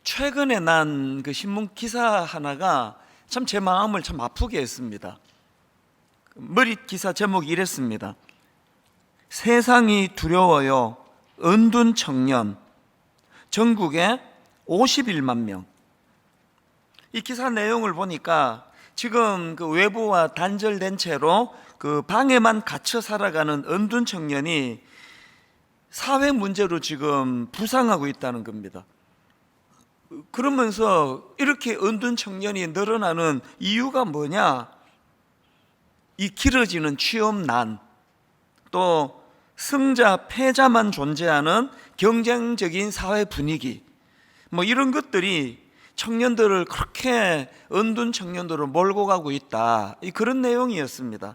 최근에 난 그 신문 기사 하나가 참 제 마음을 참 아프게 했습니다. 머리 기사 제목이 이랬습니다. 세상이 두려워요. 은둔 청년. 전국에 51만 명. 이 기사 내용을 보니까 지금 그 외부와 단절된 채로 그 방에만 갇혀 살아가는 은둔 청년이 사회 문제로 지금 부상하고 있다는 겁니다. 그러면서 이렇게 은둔 청년이 늘어나는 이유가 뭐냐? 이 길어지는 취업난, 또 승자, 패자만 존재하는 경쟁적인 사회 분위기, 뭐 이런 것들이 청년들을 그렇게 은둔 청년들을 몰고 가고 있다. 그런 내용이었습니다.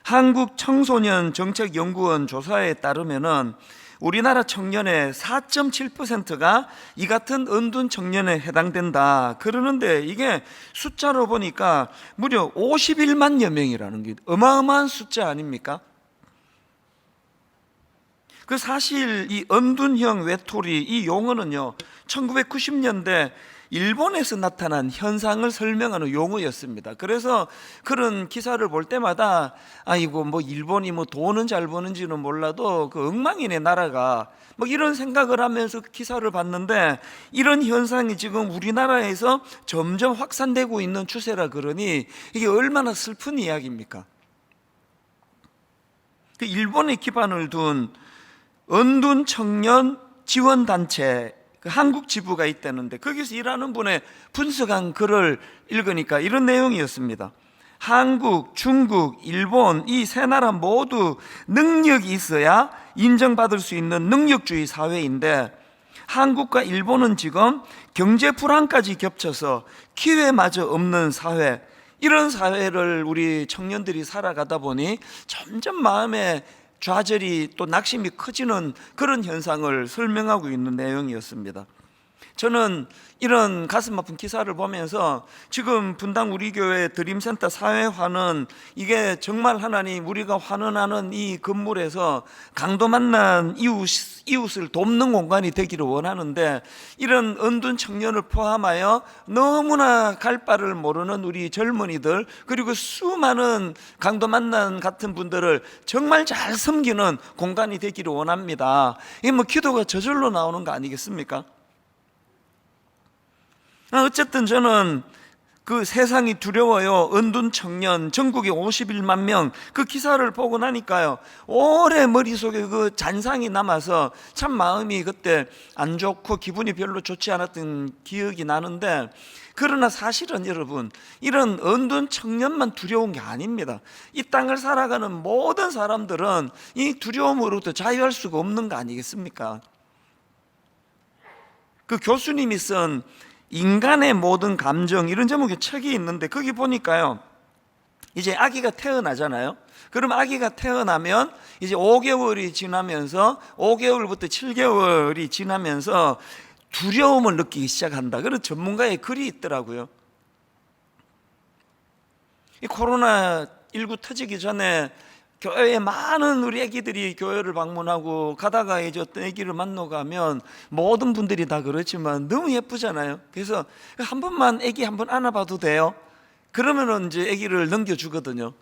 한국 청소년 정책연구원 조사에 따르면은 우리나라 청년의 4.7%가 이 같은 은둔 청년에 해당된다 그러는데, 이게 숫자로 보니까 무려 51만여 명이라는 게 어마어마한 숫자 아닙니까? 그 사실 이 은둔형 외톨이, 이 용어는요 1990년대 일본에서 나타난 현상을 설명하는 용어였습니다. 그래서 그런 기사를 볼 때마다 아이고 뭐 일본이 뭐 돈은 잘 버는지는 몰라도 그 엉망이네 나라가, 뭐 이런 생각을 하면서 기사를 봤는데, 이런 현상이 지금 우리나라에서 점점 확산되고 있는 추세라 그러니 이게 얼마나 슬픈 이야기입니까? 그 일본에 기반을 둔 은둔 청년 지원단체 한국 지부가 있다는데, 거기서 일하는 분의 분석한 글을 읽으니까 이런 내용이었습니다. 한국, 중국, 일본 이 세 나라 모두 능력이 있어야 인정받을 수 있는 능력주의 사회인데, 한국과 일본은 지금 경제 불안까지 겹쳐서 기회마저 없는 사회, 이런 사회를 우리 청년들이 살아가다 보니 점점 마음에 좌절이 또 낙심이 커지는 그런 현상을 설명하고 있는 내용이었습니다. 저는 이런 가슴 아픈 기사를 보면서 지금 분당 우리 교회 드림센터 사회화는 이게 정말 하나님 우리가 환원하는 이 건물에서 강도 만난 이웃을 돕는 공간이 되기를 원하는데, 이런 은둔 청년을 포함하여 너무나 갈 바를 모르는 우리 젊은이들, 그리고 수많은 강도 만난 같은 분들을 정말 잘 섬기는 공간이 되기를 원합니다. 이게 뭐 기도가 저절로 나오는 거 아니겠습니까? 어쨌든 저는 그 세상이 두려워요. 은둔 청년 전국에 51만 명 그 기사를 보고 나니까요, 오래 머릿속에 그 잔상이 남아서 참 마음이 그때 안 좋고 기분이 별로 좋지 않았던 기억이 나는데, 그러나 사실은 여러분, 이런 은둔 청년만 두려운 게 아닙니다. 이 땅을 살아가는 모든 사람들은 이 두려움으로부터 자유할 수가 없는 거 아니겠습니까? 그 교수님이 쓴 인간의 모든 감정, 이런 제목의 책이 있는데, 거기 보니까요, 이제 아기가 태어나잖아요. 그럼 아기가 태어나면 이제 5개월이 지나면서 5개월부터 7개월이 지나면서 두려움을 느끼기 시작한다, 그런 전문가의 글이 있더라고요. 이 코로나19 터지기 전에 교회에 많은 우리 애기들이 교회를 방문하고 가다가 이제 어떤 애기를 만나고 가면 모든 분들이 다 그렇지만 너무 예쁘잖아요. 그래서 한 번만 애기 한 번 안아봐도 돼요? 그러면은 이제 애기를 넘겨주거든요.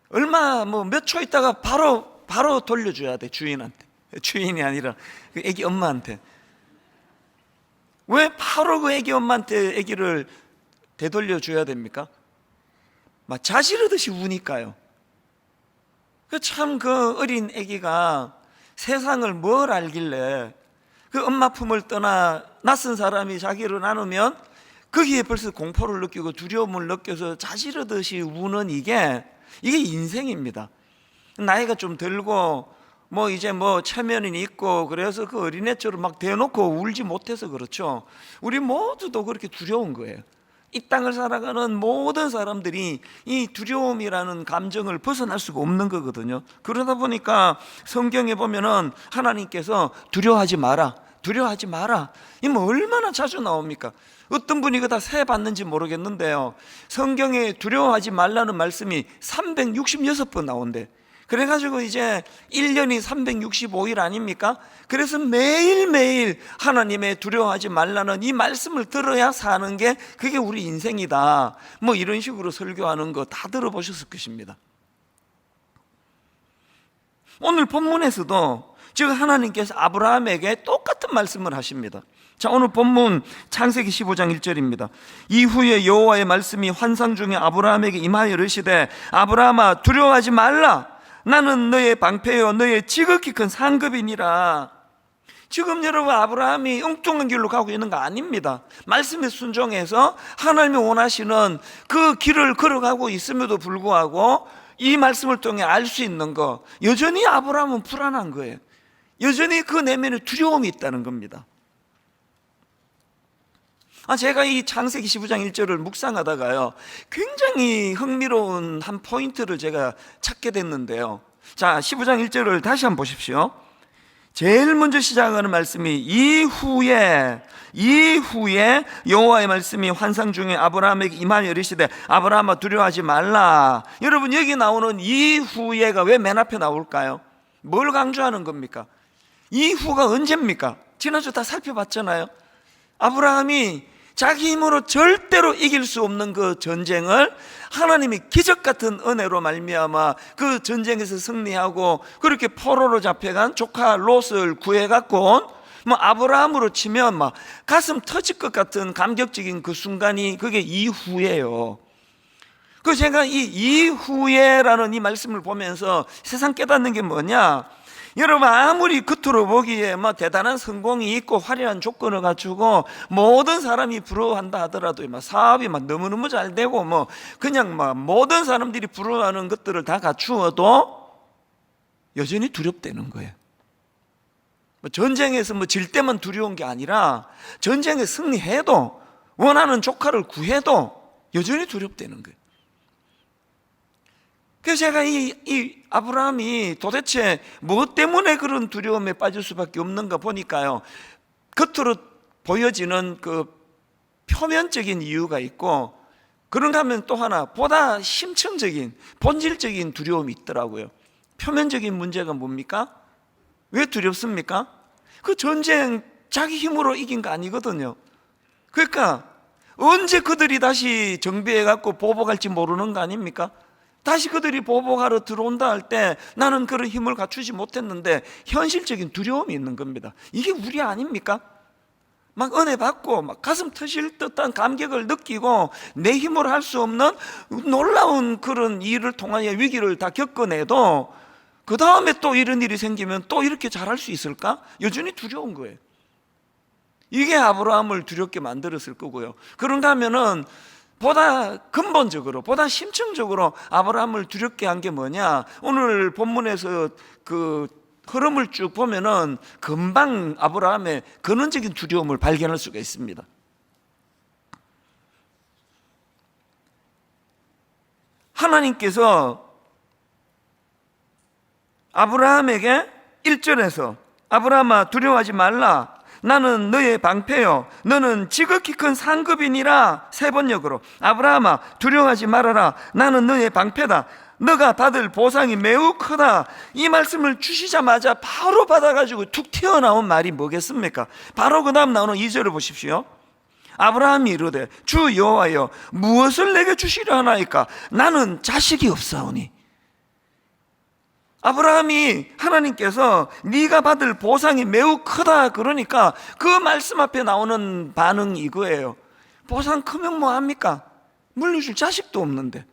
얼마 뭐 몇 초 있다가 바로 돌려줘야 돼, 주인한테. 주인이 아니라 그 애기 엄마한테. 왜 바로 그 애기 엄마한테 애기를 되돌려줘야 됩니까? 막 자지르듯이 우니까요. 참 그 어린 아기가 세상을 뭘 알길래 그 엄마 품을 떠나 낯선 사람이 자기를 나누면 거기에 벌써 공포를 느끼고 두려움을 느껴서 자지르듯이 우는 이게 인생입니다. 나이가 좀 들고 뭐 이제 뭐 체면이 있고 그래서 그 어린애처럼 막 대놓고 울지 못해서 그렇죠. 우리 모두도 그렇게 두려운 거예요. 이 땅을 살아가는 모든 사람들이 이 두려움이라는 감정을 벗어날 수가 없는 거거든요. 그러다 보니까 성경에 보면은 하나님께서 두려워하지 마라, 두려워하지 마라, 이 뭐 얼마나 자주 나옵니까? 어떤 분이 그다 새 봤는지 모르겠는데요, 성경에 두려워하지 말라는 말씀이 366번 나온대. 그래가지고 이제 1년이 365일 아닙니까? 그래서 매일매일 하나님의 두려워하지 말라는 이 말씀을 들어야 사는 게 그게 우리 인생이다, 뭐 이런 식으로 설교하는 거 다 들어보셨을 것입니다. 오늘 본문에서도 지금 하나님께서 아브라함에게 똑같은 말씀을 하십니다. 자, 오늘 본문 창세기 15장 1절입니다. 이후에 여호와의 말씀이 환상 중에 아브라함에게 임하여 이르시되 아브라함아 두려워하지 말라. 나는 너의 방패요 너의 지극히 큰 상급이니라. 지금 여러분 아브라함이 엉뚱한 길로 가고 있는 거 아닙니다. 말씀에 순종해서 하나님이 원하시는 그 길을 걸어가고 있음에도 불구하고 이 말씀을 통해 알 수 있는 거, 여전히 아브라함은 불안한 거예요. 여전히 그 내면에 두려움이 있다는 겁니다. 제가 이 창세기 15장 1절을 묵상하다가요, 굉장히 흥미로운 한 포인트를 제가 찾게 됐는데요. 자, 15장 1절을 다시 한번 보십시오. 제일 먼저 시작하는 말씀이 이후에 여호와의 말씀이 환상 중에 아브라함에게 임하여 이르시되 아브라함아 두려워하지 말라. 여러분, 여기 나오는 이후에가 왜 맨 앞에 나올까요? 뭘 강조하는 겁니까? 이후가 언제입니까? 지난주 다 살펴봤잖아요. 아브라함이 자기 힘으로 절대로 이길 수 없는 그 전쟁을 하나님이 기적 같은 은혜로 말미암아 그 전쟁에서 승리하고 그렇게 포로로 잡혀간 조카 롯을 구해갖고 온 아브라함으로 치면 막 가슴 터질 것 같은 감격적인 그 순간이 그게 이후예요. 그 제가 이 이후에라는 이 말씀을 보면서 세상 깨닫는 게 뭐냐? 여러분, 아무리 겉으로 보기에 대단한 성공이 있고 화려한 조건을 갖추고 모든 사람이 부러워한다 하더라도 사업이 너무너무 잘 되고 그냥 모든 사람들이 부러워하는 것들을 다 갖추어도 여전히 두렵다는 거예요. 전쟁에서 질 때만 두려운 게 아니라 전쟁에 승리해도 원하는 조카를 구해도 여전히 두렵다는 거예요. 그래서 제가 이 아브라함이 도대체 무엇 때문에 그런 두려움에 빠질 수밖에 없는가 보니까요, 겉으로 보여지는 그 표면적인 이유가 있고, 그런가 하면 또 하나 보다 심층적인 본질적인 두려움이 있더라고요. 표면적인 문제가 뭡니까? 왜 두렵습니까? 그 전쟁 자기 힘으로 이긴 거 아니거든요. 그러니까 언제 그들이 다시 정비해갖고 보복할지 모르는 거 아닙니까? 다시 그들이 보복하러 들어온다 할 때 나는 그런 힘을 갖추지 못했는데 현실적인 두려움이 있는 겁니다. 이게 우리 아닙니까? 은혜 받고 가슴 터질 듯한 감격을 느끼고 내 힘으로 할 수 없는 놀라운 그런 일을 통하여 위기를 다 겪어내도 그 다음에 또 이런 일이 생기면 또 이렇게 잘할 수 있을까? 여전히 두려운 거예요. 이게 아브라함을 두렵게 만들었을 거고요. 그런가 하면은 보다 근본적으로, 보다 심층적으로 아브라함을 두렵게 한 게 뭐냐? 오늘 본문에서 그 흐름을 쭉 보면은 금방 아브라함의 근원적인 두려움을 발견할 수가 있습니다. 하나님께서 아브라함에게 1절에서 아브라함아 두려워하지 말라. 나는 너의 방패요 너는 지극히 큰 상급이니라. 세 번역으로 아브라함아 두려워하지 말아라. 나는 너의 방패다. 너가 받을 보상이 매우 크다. 이 말씀을 주시자마자 바로 받아가지고 툭 튀어나온 말이 뭐겠습니까? 바로 그 다음 나오는 2절을 보십시오. 아브라함이 이르되 주 여호와여 무엇을 내게 주시려 하나이까? 나는 자식이 없사오니. 아브라함이 하나님께서 네가 받을 보상이 매우 크다 그러니까 그 말씀 앞에 나오는 반응이 이거예요. 보상 크면 뭐합니까? 물려줄 자식도 없는데.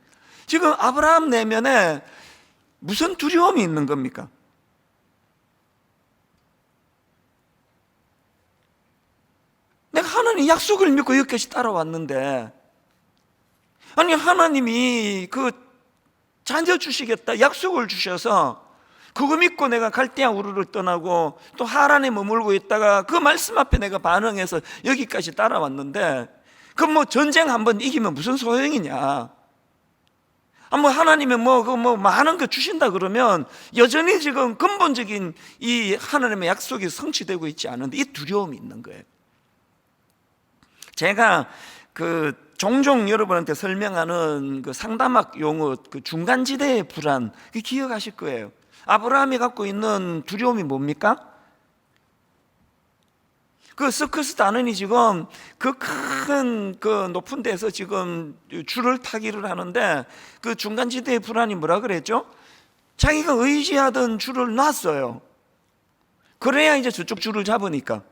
지금 아브라함 내면에 무슨 두려움이 있는 겁니까? 내가 하나님 약속을 믿고 여기까지 따라왔는데, 아니 하나님이 그 자녀 주시겠다 약속을 주셔서 그거 믿고 내가 갈대아 우르를 떠나고 또 하란에 머물고 있다가 그 말씀 앞에 내가 반응해서 여기까지 따라왔는데, 그럼 전쟁 한번 이기면 무슨 소용이냐? 하나님이 많은 거 주신다 그러면 여전히 지금 근본적인 이 하나님의 약속이 성취되고 있지 않은데 이 두려움이 있는 거예요. 제가 그 종종 여러분한테 설명하는 그 상담학 용어, 그 중간지대의 불안, 그 기억하실 거예요. 아브라함이 갖고 있는 두려움이 뭡니까? 그 서커스 단원이 지금 그 큰 그 높은 데서 지금 줄을 타기를 하는데, 그 중간지대의 불안이 뭐라 그랬죠? 자기가 의지하던 줄을 놨어요. 그래야 이제 저쪽 줄을 잡으니까.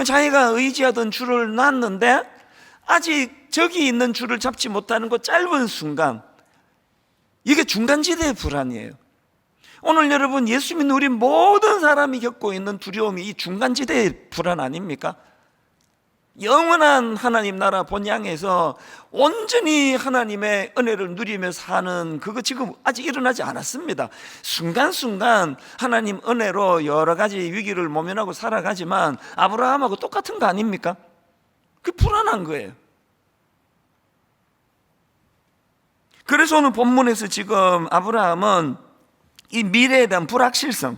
자기가 의지하던 줄을 놨는데 아직 저기 있는 줄을 잡지 못하는 그 짧은 순간, 이게 중간지대의 불안이에요. 오늘 여러분, 예수 믿는 우리 모든 사람이 겪고 있는 두려움이 이 중간지대의 불안 아닙니까? 영원한 하나님 나라 본향에서 온전히 하나님의 은혜를 누리며 사는 그거 지금 아직 일어나지 않았습니다. 순간순간 하나님 은혜로 여러 가지 위기를 모면하고 살아가지만 아브라함하고 똑같은 거 아닙니까? 그게 불안한 거예요. 그래서 오늘 본문에서 지금 아브라함은 이 미래에 대한 불확실성,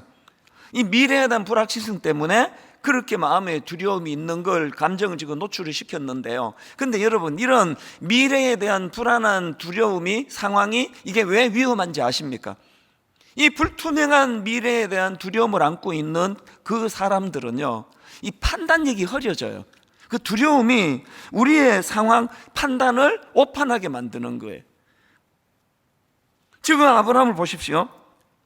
이 미래에 대한 불확실성 때문에 그렇게 마음에 두려움이 있는 걸 감정을 지금 노출을 시켰는데요. 근데 여러분, 이런 미래에 대한 불안한 두려움이, 상황이 이게 왜 위험한지 아십니까? 이 불투명한 미래에 대한 두려움을 안고 있는 그 사람들은요, 이 판단력이 흐려져요. 그 두려움이 우리의 상황 판단을 오판하게 만드는 거예요. 지금 아브라함을 보십시오.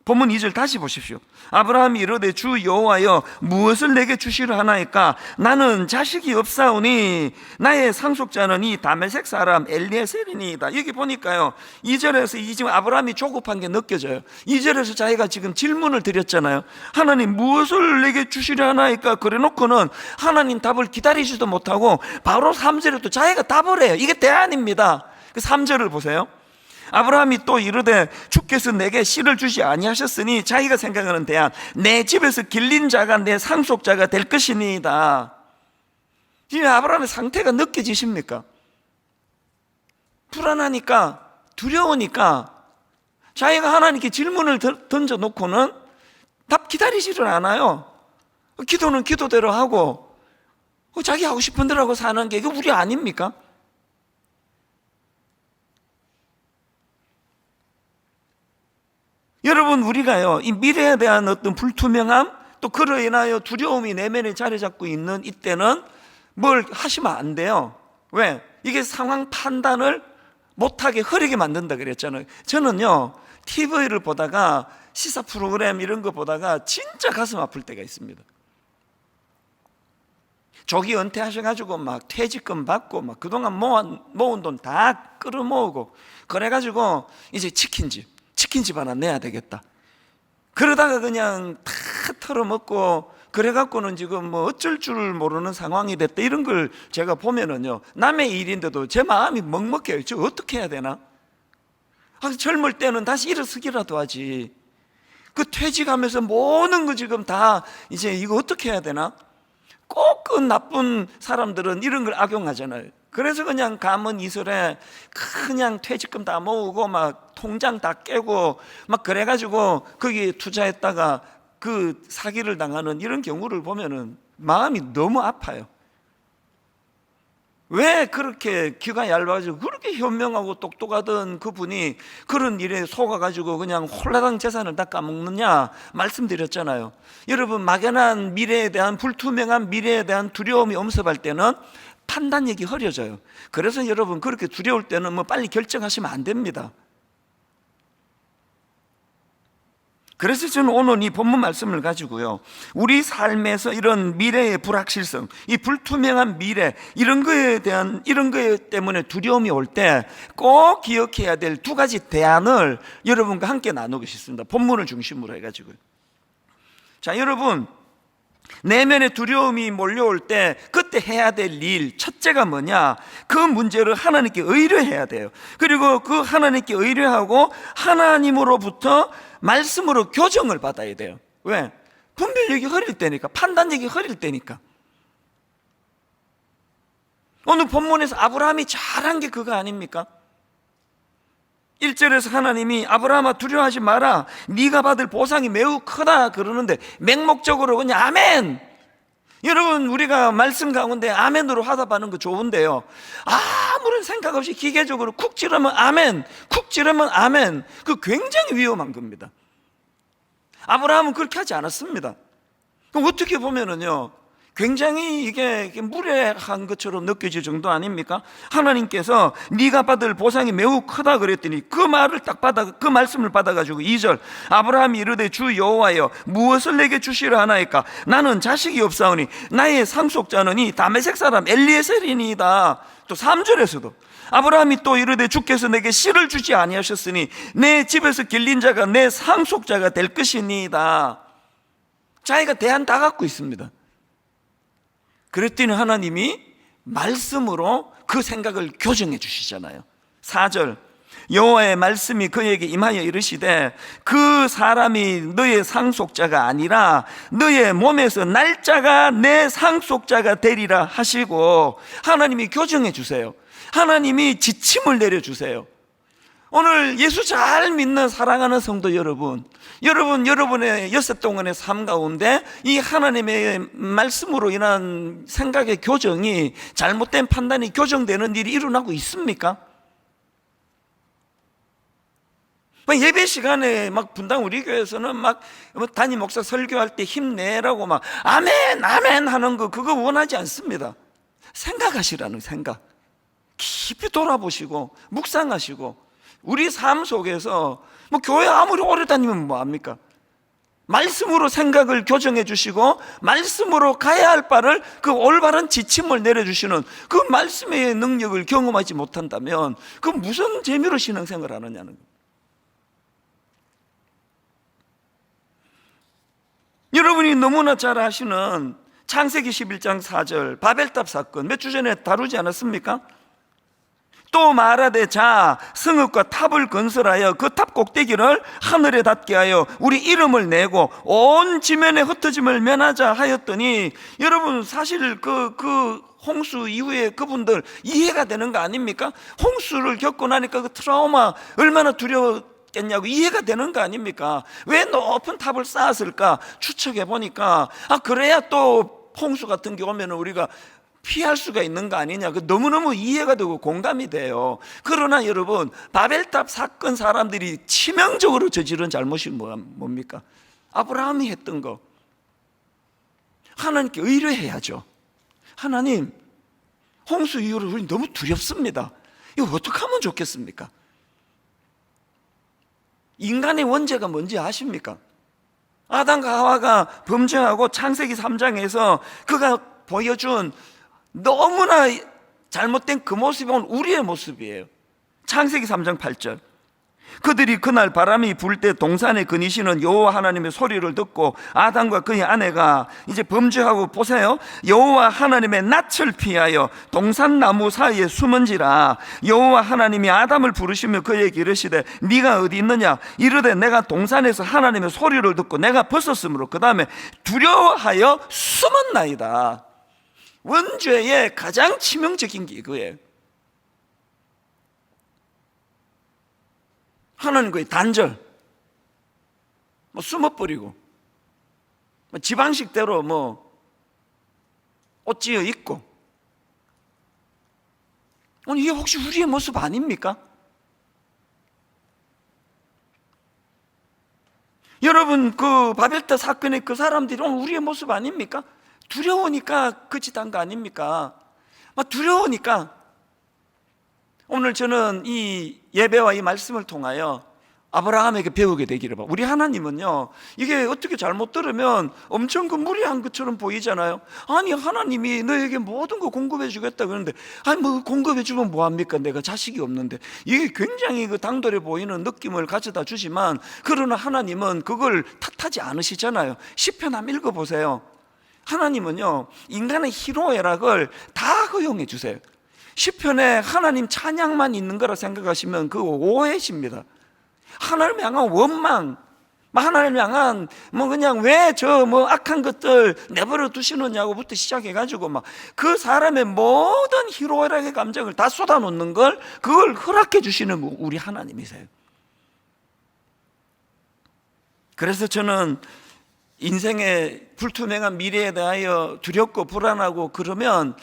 본문 2절 다시 보십시오. 아브라함이 이르되 주 여호와여 무엇을 내게 주시려 하나이까? 나는 자식이 없사오니 나의 상속자는 이 다메섹 사람 엘리에셀이니이다. 여기 보니까요, 2절에서 지금 아브라함이 조급한 게 느껴져요. 2절에서 자기가 지금 질문을 드렸잖아요. 하나님 무엇을 내게 주시려 하나이까? 그래 놓고는 하나님 답을 기다리지도 못하고 바로 3절에 또 자기가 답을 해요. 이게 대안입니다. 그 3절을 보세요. 아브라함이 또 이르되 주께서 내게 씨를 주시 아니하셨으니, 자기가 생각하는 대안, 내 집에서 길린 자가 내 상속자가 될 것이니이다. 지금 아브라함의 상태가 느껴지십니까? 불안하니까, 두려우니까 자기가 하나님께 질문을 던져놓고는 답 기다리지를 않아요. 기도는 기도대로 하고 자기 하고 싶은 대로 하고 사는 게 이거 우리 아닙니까? 여러분, 우리가요, 이 미래에 대한 어떤 불투명함, 또 그로 인하여 두려움이 내면에 자리 잡고 있는 이때는 뭘 하시면 안 돼요. 왜? 이게 상황 판단을 못하게 흐리게 만든다 그랬잖아요. 저는요, TV를 보다가 시사 프로그램 이런 거 보다가 진짜 가슴 아플 때가 있습니다. 조기 은퇴하셔가지고 막 퇴직금 받고 막 그동안 모은 돈 다 끌어모으고 그래가지고 이제 치킨집 하나 내야 되겠다. 그러다가 그냥 다 털어먹고 그래갖고는 지금 뭐 어쩔 줄 모르는 상황이 됐다. 이런 걸 제가 보면은요, 남의 일인데도 제 마음이 먹먹해요. 저 어떻게 해야 되나? 젊을 때는 다시 일어서기라도 하지. 그 퇴직하면서 모든 거 지금 다 이제 이거 어떻게 해야 되나? 꼭 그 나쁜 사람들은 이런 걸 악용하잖아요. 그래서 그냥 가문 이설에 그냥 퇴직금 다 모으고 막 통장 다 깨고 막 그래가지고 거기에 투자했다가 그 사기를 당하는 이런 경우를 보면은 마음이 너무 아파요. 왜 그렇게 귀가 얇아지고 그렇게 현명하고 똑똑하던 그분이 그런 일에 속아가지고 그냥 홀라당 재산을 다 까먹느냐 말씀드렸잖아요. 여러분, 막연한 미래에 대한 불투명한 미래에 대한 두려움이 엄습할 때는 판단력이 흐려져요. 그래서 여러분, 그렇게 두려울 때는 뭐 빨리 결정하시면 안 됩니다. 그래서 저는 오늘 이 본문 말씀을 가지고요, 우리 삶에서 이런 미래의 불확실성, 이 불투명한 미래, 이런 거에 때문에 두려움이 올 때 꼭 기억해야 될 두 가지 대안을 여러분과 함께 나누고 싶습니다. 본문을 중심으로 해가지고요. 자, 여러분, 내면의 두려움이 몰려올 때 그때 해야 될 일, 첫째가 뭐냐? 그 문제를 하나님께 의뢰해야 돼요. 그리고 그 하나님께 의뢰하고 하나님으로부터 말씀으로 교정을 받아야 돼요. 왜? 분별력이 흐릴 때니까, 판단력이 흐릴 때니까. 오늘 본문에서 아브라함이 잘한 게 그거 아닙니까? 1절에서 하나님이 아브라함아 두려워하지 마라, 네가 받을 보상이 매우 크다 그러는데 맹목적으로 그냥 아멘. 여러분, 우리가 말씀 가운데 아멘으로 화답하는 거 좋은데요, 아무런 생각 없이 기계적으로 쿡 찌르면 아멘, 쿡 찌르면 아멘. 그 굉장히 위험한 겁니다. 아브라함은 그렇게 하지 않았습니다. 그럼 어떻게 보면은요, 굉장히 이게 무례한 것처럼 느껴질 정도 아닙니까? 하나님께서 네가 받을 보상이 매우 크다 그랬더니 그 말씀을 받아가지고 2절, 아브라함이 이르되 주 여호와여 무엇을 내게 주시려 하나이까? 나는 자식이 없사오니 나의 상속자는 이 다메섹 사람 엘리에셀이니이다. 또 3절에서도 아브라함이 또 이르되 주께서 내게 씨를 주지 아니하셨으니 내 집에서 길린 자가 내 상속자가 될 것이니이다. 자기가 대안 다 갖고 있습니다. 그랬더니 하나님이 말씀으로 그 생각을 교정해 주시잖아요. 4절, 여호와의 말씀이 그에게 임하여 이르시되 그 사람이 너의 상속자가 아니라 너의 몸에서 날짜가 내 상속자가 되리라 하시고, 하나님이 교정해 주세요. 하나님이 지침을 내려주세요. 오늘 예수 잘 믿는 사랑하는 성도 여러분, 여러분의 엿새 동안의 삶 가운데 이 하나님의 말씀으로 인한 생각의 교정이, 잘못된 판단이 교정되는 일이 일어나고 있습니까? 예배 시간에 막 분당 우리 교회에서는 막 담임 목사 설교할 때 힘내라고 막 아멘 아멘 하는 거, 그거 원하지 않습니다. 생각하시라는 생각, 깊이 돌아보시고 묵상하시고, 우리 삶 속에서 뭐 교회 아무리 오래 다니면 뭐합니까? 말씀으로 생각을 교정해 주시고 말씀으로 가야 할 바를 그 올바른 지침을 내려주시는 그 말씀의 능력을 경험하지 못한다면 그 무슨 재미로 신앙생활을 하느냐는 거예요. 여러분이 너무나 잘 아시는 창세기 11장 4절 바벨탑 사건, 몇 주 전에 다루지 않았습니까? 또 말하되 자 성읍과 탑을 건설하여 그 탑 꼭대기를 하늘에 닿게 하여 우리 이름을 내고 온 지면에 흩어짐을 면하자 하였더니, 여러분 사실 그 홍수 이후에 그분들 이해가 되는 거 아닙니까? 홍수를 겪고 나니까 그 트라우마 얼마나 두려웠겠냐고 이해가 되는 거 아닙니까? 왜 높은 탑을 쌓았을까 추측해 보니까, 그래야 또 홍수 같은 게 오면 우리가 피할 수가 있는 거 아니냐, 너무너무 이해가 되고 공감이 돼요. 그러나 여러분, 바벨탑 사건 사람들이 치명적으로 저지른 잘못이 뭡니까? 아브라함이 했던 거, 하나님께 의뢰해야죠. 하나님, 홍수 이후로 우리 너무 두렵습니다. 이거 어떻게 하면 좋겠습니까? 인간의 원죄가 뭔지 아십니까? 아담과 하와가 범죄하고 창세기 3장에서 그가 보여준 너무나 잘못된 그 모습이 오늘 우리의 모습이에요. 창세기 3장 8절, 그들이 그날 바람이 불 때 동산에 거니시는 여호와 하나님의 소리를 듣고 아담과 그의 아내가 이제 범죄하고, 보세요, 여호와 하나님의 낯을 피하여 동산나무 사이에 숨은지라. 여호와 하나님이 아담을 부르시며 그에게 이르시되 네가 어디 있느냐? 이르되 내가 동산에서 하나님의 소리를 듣고 내가 벗었으므로 그 다음에 두려워하여 숨었나이다. 원죄의 가장 치명적인 게 이거예요. 하나님과의 단절, 숨어버리고 지방식대로 옷 지어 입고, 이게 혹시 우리의 모습 아닙니까? 여러분, 그 바벨탑 사건의 그 사람들이 오늘 우리의 모습 아닙니까? 두려우니까 그 짓 한 거 아닙니까? 두려우니까. 오늘 저는 이 예배와 이 말씀을 통하여 아브라함에게 배우게 되기를 바. 우리 하나님은요, 이게 어떻게 잘못 들으면 엄청 그 무리한 것처럼 보이잖아요. 아니, 하나님이 너에게 모든 거 공급해 주겠다 그러는데, 공급해 주면 뭐합니까? 내가 자식이 없는데. 이게 굉장히 그 당돌해 보이는 느낌을 가져다 주지만, 그러나 하나님은 그걸 탓하지 않으시잖아요. 시편 한번 읽어보세요. 하나님은요, 인간의 희로애락을 다 허용해 주세요. 시편에 하나님 찬양만 있는 거라 생각하시면 그거 오해십니다. 하나님 향한 원망, 하나님 향한 그냥 왜 악한 것들 내버려 두시느냐고부터 시작해가지고 그 사람의 모든 희로애락의 감정을 다 쏟아놓는 걸, 그걸 허락해 주시는 우리 하나님이세요. 그래서 저는 인생의 불투명한 미래에 대하여 두렵고 불안하고 그러면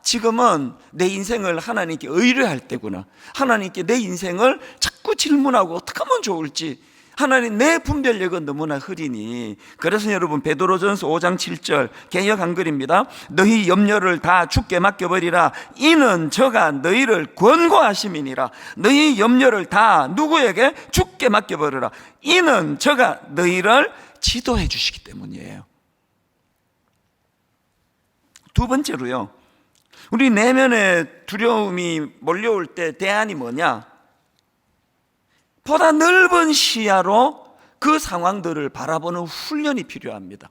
지금은 내 인생을 하나님께 의뢰할 때구나. 하나님께 내 인생을 자꾸 질문하고 어떻게 하면 좋을지. 하나님, 내 분별력은 너무나 흐리니. 그래서 여러분, 베드로전서 5장 7절 개역 한글입니다. 너희 염려를 다 주께 맡겨버리라. 이는 저가 너희를 권고하심이니라. 너희 염려를 다 누구에게? 주께 맡겨버리라. 이는 저가 너희를 지도해 주시기 때문이에요. 두 번째로요, 우리 내면에 두려움이 몰려올 때 대안이 뭐냐? 보다 넓은 시야로 그 상황들을 바라보는 훈련이 필요합니다.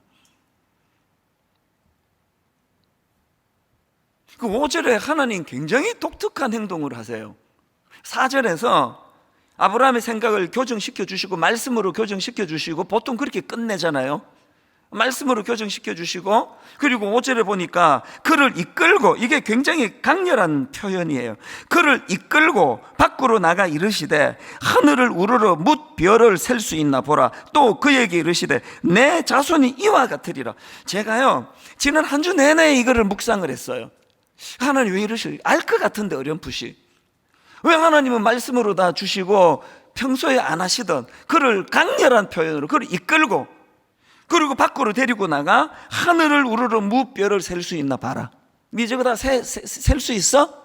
그 5절에 하나님 굉장히 독특한 행동을 하세요. 4절에서 아브라함의 생각을 교정시켜 주시고 말씀으로 교정시켜 주시고, 보통 그렇게 끝내잖아요. 말씀으로 교정시켜 주시고, 그리고 5절에 보니까 그를 이끌고, 이게 굉장히 강렬한 표현이에요. 그를 이끌고 밖으로 나가 이르시되 하늘을 우러러 뭇 별을 셀 수 있나 보라. 또 그에게 이르시되 내 자손이 이와 같으리라. 제가요, 지난 한 주 내내 이거를 묵상을 했어요. 하나님 왜 이러시? 알 것 같은데 어렴풋이. 왜 하나님은 말씀으로 다 주시고 평소에 안 하시던 그를 강렬한 표현으로 그를 이끌고, 그리고 밖으로 데리고 나가 하늘을 우러러 무별을 셀 수 있나 봐라. 네 저거 다 셀 수 있어?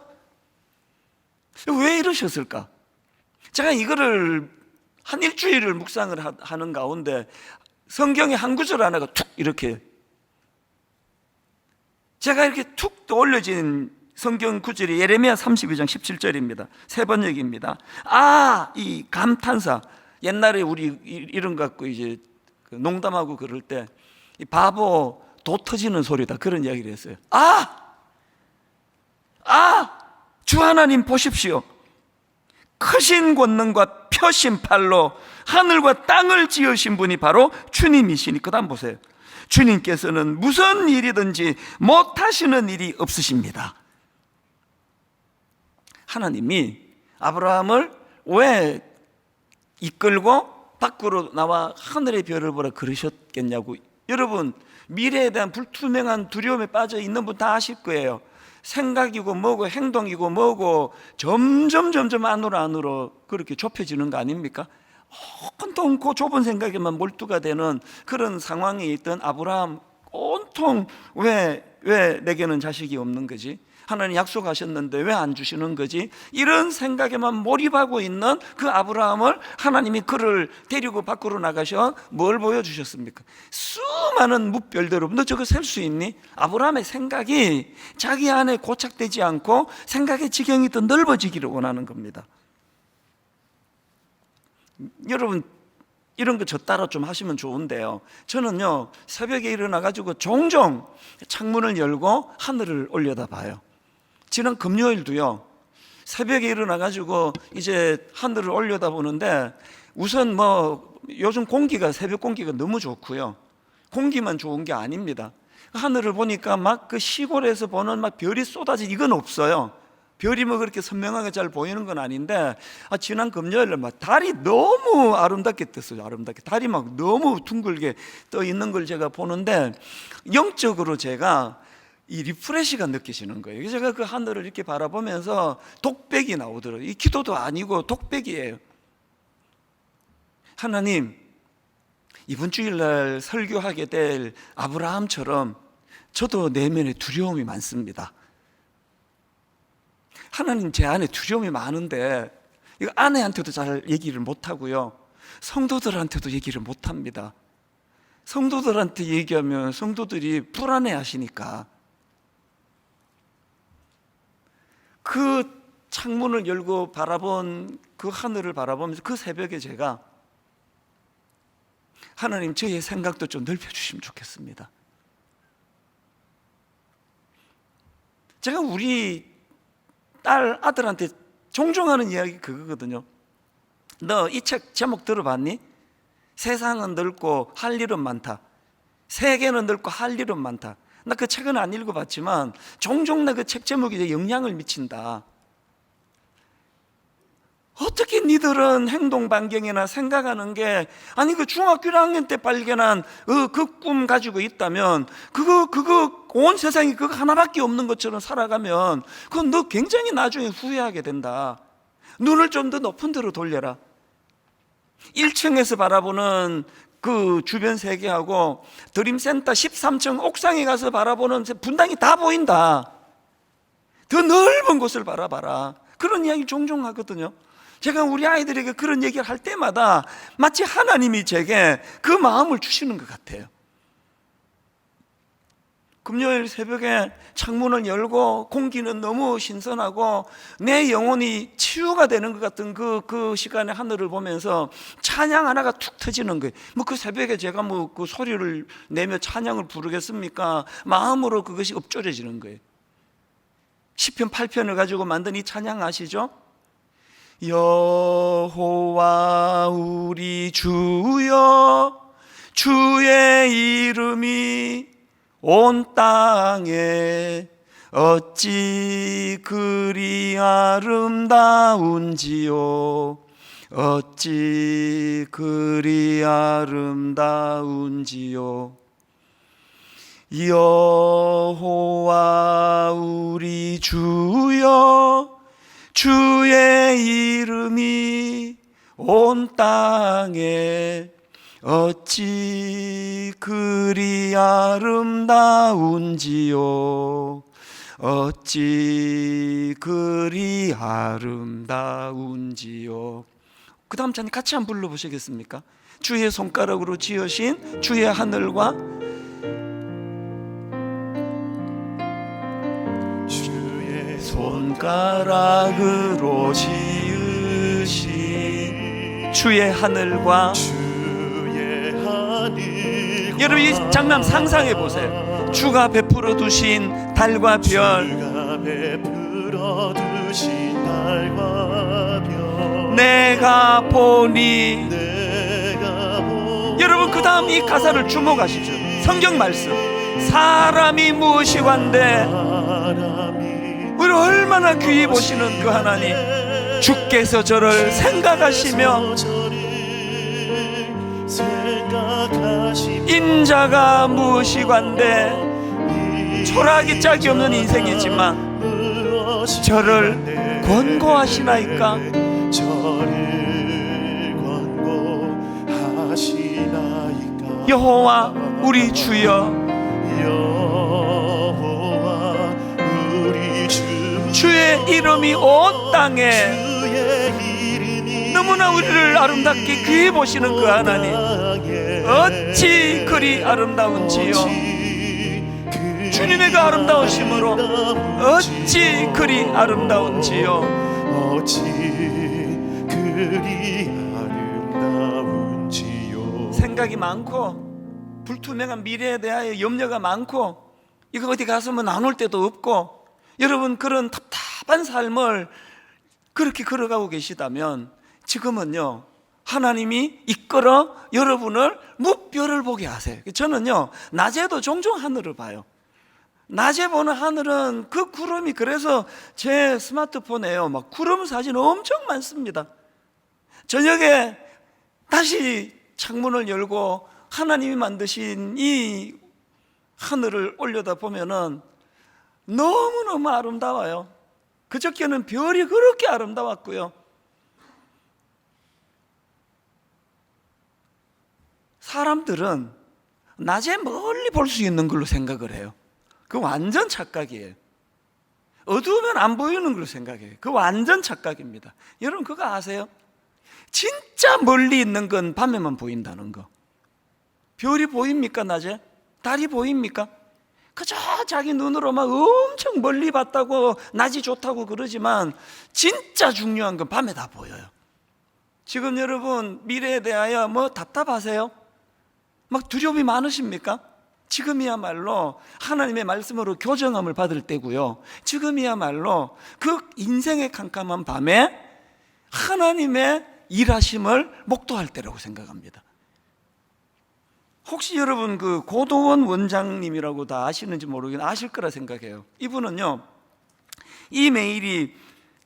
왜 이러셨을까? 제가 이거를 한 일주일을 묵상을 하는 가운데 성경의 한 구절 하나가 툭 이렇게, 제가 이렇게 툭 떠올려진 성경 구절이 예레미야 32장 17절입니다. 세 번역입니다. 이 감탄사. 옛날에 우리 이런 거 갖고 이제 농담하고 그럴 때 이 바보 도 터지는 소리다, 그런 이야기를 했어요. 주 하나님 보십시오. 크신 권능과 펴신 팔로 하늘과 땅을 지으신 분이 바로 주님이시니. 그 다음 보세요. 주님께서는 무슨 일이든지 못하시는 일이 없으십니다. 하나님이 아브라함을 왜 이끌고 밖으로 나와 하늘의 별을 보라 그러셨겠냐고. 여러분, 미래에 대한 불투명한 두려움에 빠져 있는 분 다 아실 거예요. 생각이고 뭐고 행동이고 뭐고 점점 안으로 그렇게 좁혀지는 거 아닙니까? 온통 그 좁은 생각에만 몰두가 되는 그런 상황에 있던 아브라함, 온통 왜 내게는 자식이 없는 거지? 하나님 약속하셨는데 왜 안 주시는 거지? 이런 생각에만 몰입하고 있는 그 아브라함을 하나님이 그를 데리고 밖으로 나가셔 뭘 보여주셨습니까? 수많은 뭇별대로. 너 저거 셀 수 있니? 아브라함의 생각이 자기 안에 고착되지 않고 생각의 지경이 더 넓어지기를 원하는 겁니다. 여러분, 이런 거 저 따라 좀 하시면 좋은데요, 저는요 새벽에 일어나가지고 종종 창문을 열고 하늘을 올려다봐요. 지난 금요일도요 새벽에 일어나가지고 이제 하늘을 올려다보는데, 우선 요즘 공기가, 새벽 공기가 너무 좋고요, 공기만 좋은 게 아닙니다. 하늘을 보니까 막 그 시골에서 보는 막 별이 이건 없어요. 별이 그렇게 선명하게 잘 보이는 건 아닌데, 지난 금요일에 막 달이 너무 아름답게 떴어요. 아름답게 달이 막 너무 둥글게 떠 있는 걸 제가 보는데, 영적으로 제가 이 리프레시가 느껴지는 거예요. 제가 그 하늘을 이렇게 바라보면서 독백이 나오더라고요. 이 기도도 아니고 독백이에요. 하나님, 이번 주일날 설교하게 될 아브라함처럼 저도 내면에 두려움이 많습니다. 하나님, 제 안에 두려움이 많은데 이거 아내한테도 잘 얘기를 못하고요, 성도들한테도 얘기를 못합니다. 성도들한테 얘기하면 성도들이 불안해 하시니까. 그 창문을 열고 바라본 그 하늘을 바라보면서 그 새벽에 제가, 하나님, 저의 생각도 좀 넓혀주시면 좋겠습니다. 제가 우리 딸, 아들한테 종종 하는 이야기 그거거든요. 너 이 책 제목 들어봤니? 세상은 넓고 할 일은 많다. 세계는 넓고 할 일은 많다. 나 그 책은 안 읽어봤지만 종종 나 그 책 제목이 영향을 미친다. 어떻게 니들은 행동 반경이나 생각하는 게, 아니 그 중학교 1학년 때 발견한 그 꿈 가지고 있다면 그거 온 세상이 그거 하나밖에 없는 것처럼 살아가면 그건 너 굉장히 나중에 후회하게 된다. 눈을 좀 더 높은 데로 돌려라. 1층에서 바라보는 그 주변 세계하고 드림센터 13층 옥상에 가서 바라보는 분당이 다 보인다. 더 넓은 곳을 바라봐라. 그런 이야기 종종 하거든요. 제가 우리 아이들에게 그런 얘기를 할 때마다 마치 하나님이 제게 그 마음을 주시는 것 같아요. 금요일 새벽에 창문을 열고 공기는 너무 신선하고 내 영혼이 치유가 되는 것 같은 그 시간에 하늘을 보면서 찬양 하나가 툭 터지는 거예요. 그 새벽에 제가 그 소리를 내며 찬양을 부르겠습니까? 마음으로 그것이 읊조려지는 거예요. 시편 8편을 가지고 만든 이 찬양 아시죠? 여호와 우리 주여, 주의 이름이 온 땅에 어찌 그리 아름다운지요, 어찌 그리 아름다운지요. 여호와 우리 주여, 주의 이름이 온 땅에 어찌 그리 아름다운지요, 어찌 그리 아름다운지요. 그 다음 찬양 같이 한번 불러보시겠습니까? 주의 손가락으로 지으신 주의 하늘과 주의 손가락으로 지으신 주의 하늘과 여러분 이 장면 상상해 보세요. 주가 베풀어 두신 달과 별, 내가 보니. 여러분 그 다음 이 가사를 주목하시죠. 성경 말씀, 사람이 무엇이관데, 우리를 얼마나 귀히 보시는 그 하나님, 주께서 저를 생각하시며 인자가 무엇이관데, 초라하기 짝이 없는 인생이지만 저를 권고하시나이까. 여호와 우리 주여, 주의 이름이 온 땅에, 너무나 우리를 아름답게 귀히 보시는 그 하나님, 어찌 그리 아름다운지요. 주님의 그 아름다우심으로 어찌 그리 아름다운지요. 어찌 그리 아름다운지요. 생각이 많고 불투명한 미래에 대하여 염려가 많고 이거 어디 가서 뭐 나눌 데도 없고, 여러분 그런 답답한 삶을 그렇게 걸어가고 계시다면 지금은요 하나님이 이끌어 여러분을 무별을 보게 하세요. 저는요 낮에도 종종 하늘을 봐요. 낮에 보는 하늘은 그 구름이, 그래서 제 스마트폰에요 막 구름 사진 엄청 많습니다. 저녁에 다시 창문을 열고 하나님이 만드신 이 하늘을 올려다 보면은 너무너무 아름다워요. 그저께는 별이 그렇게 아름다웠고요. 사람들은 낮에 멀리 볼 수 있는 걸로 생각을 해요. 그거 완전 착각이에요. 어두우면 안 보이는 걸로 생각해요. 그거 완전 착각입니다. 여러분 그거 아세요? 진짜 멀리 있는 건 밤에만 보인다는 거. 별이 보입니까 낮에? 달이 보입니까? 그저 자기 눈으로 막 엄청 멀리 봤다고 낮이 좋다고 그러지만 진짜 중요한 건 밤에 다 보여요. 지금 여러분 미래에 대하여 뭐 답답하세요? 막 두려움이 많으십니까? 지금이야말로 하나님의 말씀으로 교정함을 받을 때고요, 지금이야말로 그 인생의 캄캄한 밤에 하나님의 일하심을 목도할 때라고 생각합니다. 혹시 여러분 그 고도원 원장님이라고 다 아시는지 모르겠는데 아실 거라 생각해요. 이분은요 이 메일이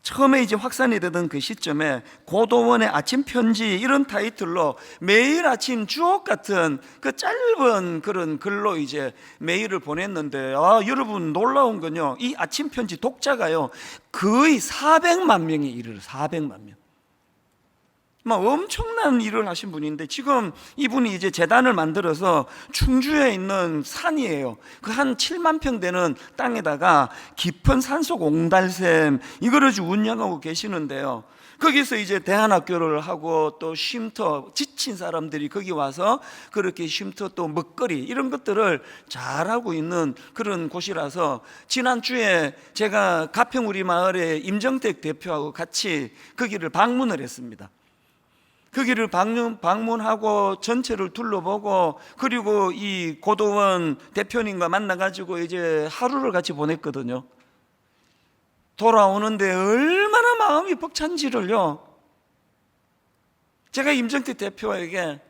처음에 이제 확산이 되던 그 시점에 고도원의 아침 편지 이런 타이틀로 매일 아침 주옥 같은 그 짧은 그런 글로 이제 메일을 보냈는데, 여러분 놀라운 건요, 이 아침 편지 독자가요 거의 400만 명에 이르러 400만 명. 막 엄청난 일을 하신 분인데, 지금 이분이 이제 재단을 만들어서 충주에 있는 산이에요. 그 한 7만 평 되는 땅에다가 깊은 산속 옹달샘 이거를 운영하고 계시는데요, 거기서 이제 대안학교를 하고 또 쉼터, 지친 사람들이 거기 와서 그렇게 쉼터 또 먹거리 이런 것들을 잘하고 있는 그런 곳이라서, 지난주에 제가 가평우리 마을에 임정택 대표하고 같이 거기를 방문을 했습니다. 거기를 방문하고 전체를 둘러보고, 그리고 이 고도원 대표님과 만나가지고 이제 하루를 같이 보냈거든요. 돌아오는데 얼마나 마음이 벅찬지를요, 제가 임정택 대표에게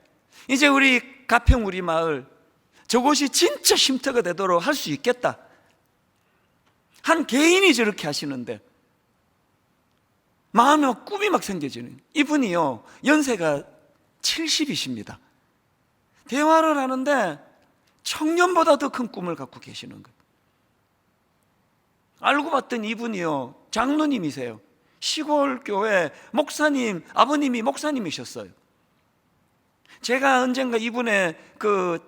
이제 우리 가평 우리 마을 저곳이 진짜 쉼터가 되도록 할 수 있겠다, 한 개인이 저렇게 하시는데 마음에 꿈이 막 생겨지는 이분이요, 연세가 70이십니다. 대화를 하는데 청년보다 더 큰 꿈을 갖고 계시는 거예요. 알고 봤더니 이분이요, 장로님이세요. 시골 교회 목사님, 아버님이 목사님이셨어요. 제가 언젠가 이분의 그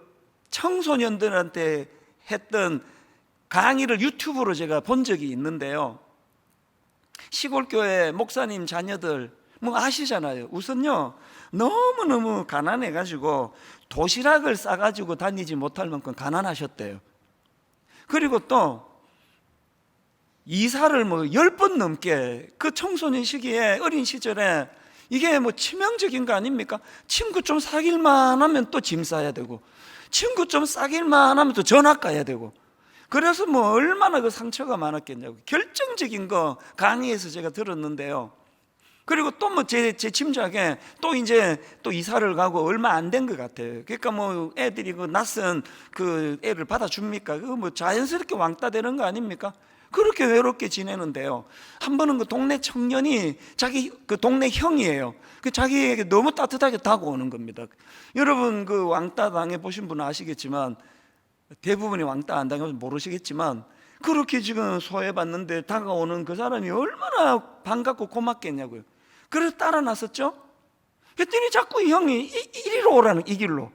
청소년들한테 했던 강의를 유튜브로 제가 본 적이 있는데요, 시골교회 목사님 자녀들 뭐 아시잖아요. 우선요, 너무너무 가난해가지고 도시락을 싸가지고 다니지 못할 만큼 가난하셨대요. 그리고 또 이사를 뭐 10번 넘게, 그 청소년 시기에 어린 시절에 이게 뭐 치명적인 거 아닙니까? 친구 좀 사귈만 하면 또 짐 싸야 되고, 친구 좀 사귈만 하면 또 전학 가야 되고, 그래서 뭐 얼마나 그 상처가 많았겠냐고. 결정적인 거 강의에서 제가 들었는데요, 그리고 또 뭐 제 짐작에 또 이제 또 이사를 가고 얼마 안 된 것 같아요. 그러니까 뭐 애들이 그 낯선 그 애를 받아줍니까? 그거 뭐 자연스럽게 왕따 되는 거 아닙니까? 그렇게 외롭게 지내는데요, 한 번은 그 동네 청년이 자기 그 동네 형이에요. 그 자기에게 너무 따뜻하게 다가오는 겁니다. 여러분 그 왕따 당해 보신 분은 아시겠지만, 대부분이 왕따 안 당해서 모르시겠지만, 그렇게 지금 소외받는데 다가오는 그 사람이 얼마나 반갑고 고맙겠냐고요. 그래서 따라 나섰죠. 그랬더니 자꾸 이 형이 이리로 오라는, 이 길로.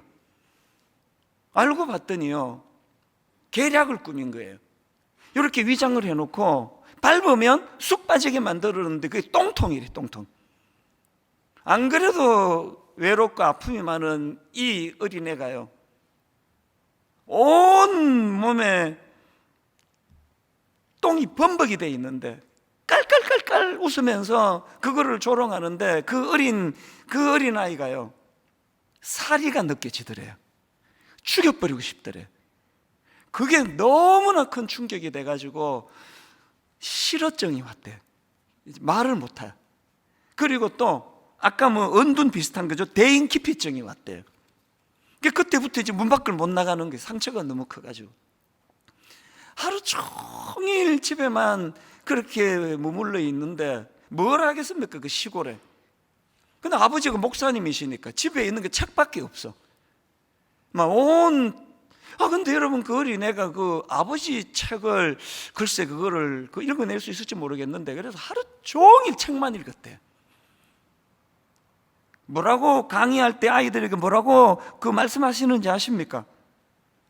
알고 봤더니요, 계략을 꾸민 거예요. 이렇게 위장을 해놓고 밟으면 쑥 빠지게 만들었는데 그게 똥통이래, 똥통. 안 그래도 외롭고 아픔이 많은 이 어린애가요, 온 몸에 똥이 범벅이 돼 있는데 깔깔깔깔 웃으면서 그거를 조롱하는데, 그 어린 아이가요, 사리가 느껴지더래요. 죽여버리고 싶더래요. 그게 너무나 큰 충격이 돼가지고 실어증이 왔대요. 말을 못해요. 그리고 또 아까 뭐 은둔 비슷한 거죠. 대인기피증이 왔대요. 그때부터 이제 문 밖을 못 나가는 게 상처가 너무 커가지고 하루 종일 집에만 그렇게 머물러 있는데 뭘 하겠습니까, 그 시골에. 근데 아버지가 목사님이시니까 집에 있는 게 책밖에 없어. 근데 여러분 그 어린애가 그 아버지 책을 글쎄 그거를 읽어낼 수 있을지 모르겠는데, 그래서 하루 종일 책만 읽었대요. 뭐라고 강의할 때 아이들에게 뭐라고 그 말씀하시는지 아십니까?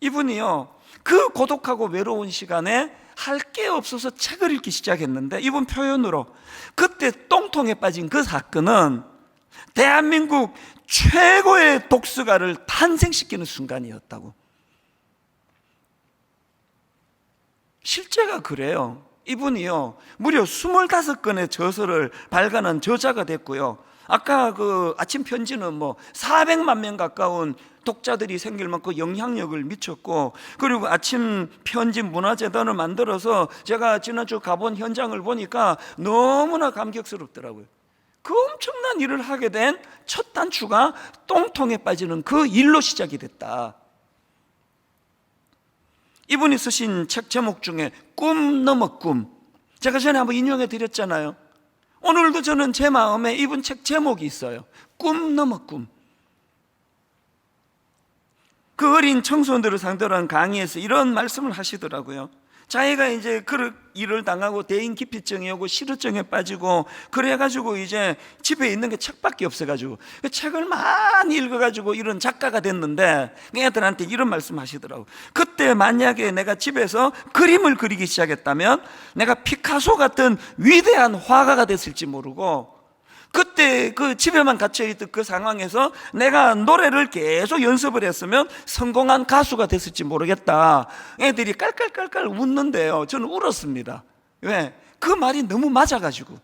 이분이요, 그 고독하고 외로운 시간에 할 게 없어서 책을 읽기 시작했는데, 이분 표현으로 그때 똥통에 빠진 그 사건은 대한민국 최고의 독서가를 탄생시키는 순간이었다고. 실제가 그래요. 이분이요, 무려 25건의 저서를 발간한 저자가 됐고요, 아까 그 아침 편지는 뭐 400만 명 가까운 독자들이 생길 만큼 영향력을 미쳤고, 그리고 아침 편지 문화재단을 만들어서 제가 지난주 가본 현장을 보니까 너무나 감격스럽더라고요. 그 엄청난 일을 하게 된 첫 단추가 똥통에 빠지는 그 일로 시작이 됐다. 이분이 쓰신 책 제목 중에 꿈 넘어 꿈, 제가 전에 한번 인용해 드렸잖아요. 오늘도 저는 제 마음에 이분 책 제목이 있어요. 꿈 넘어 꿈. 그 어린 청소년들을 상대로 한 강의에서 이런 말씀을 하시더라고요. 자기가 이제 그 일을 당하고 대인기피증이 오고 실어증에 빠지고 그래가지고 이제 집에 있는 게 책밖에 없어가지고 그 책을 많이 읽어가지고 이런 작가가 됐는데 애들한테 이런 말씀 하시더라고요. 그때 만약에 내가 집에서 그림을 그리기 시작했다면 내가 피카소 같은 위대한 화가가 됐을지 모르고, 그때 그 집에만 갇혀있던 그 상황에서 내가 노래를 계속 연습을 했으면 성공한 가수가 됐을지 모르겠다. 애들이 깔깔깔깔 웃는데요, 저는 울었습니다. 왜? 그 말이 너무 맞아가지고.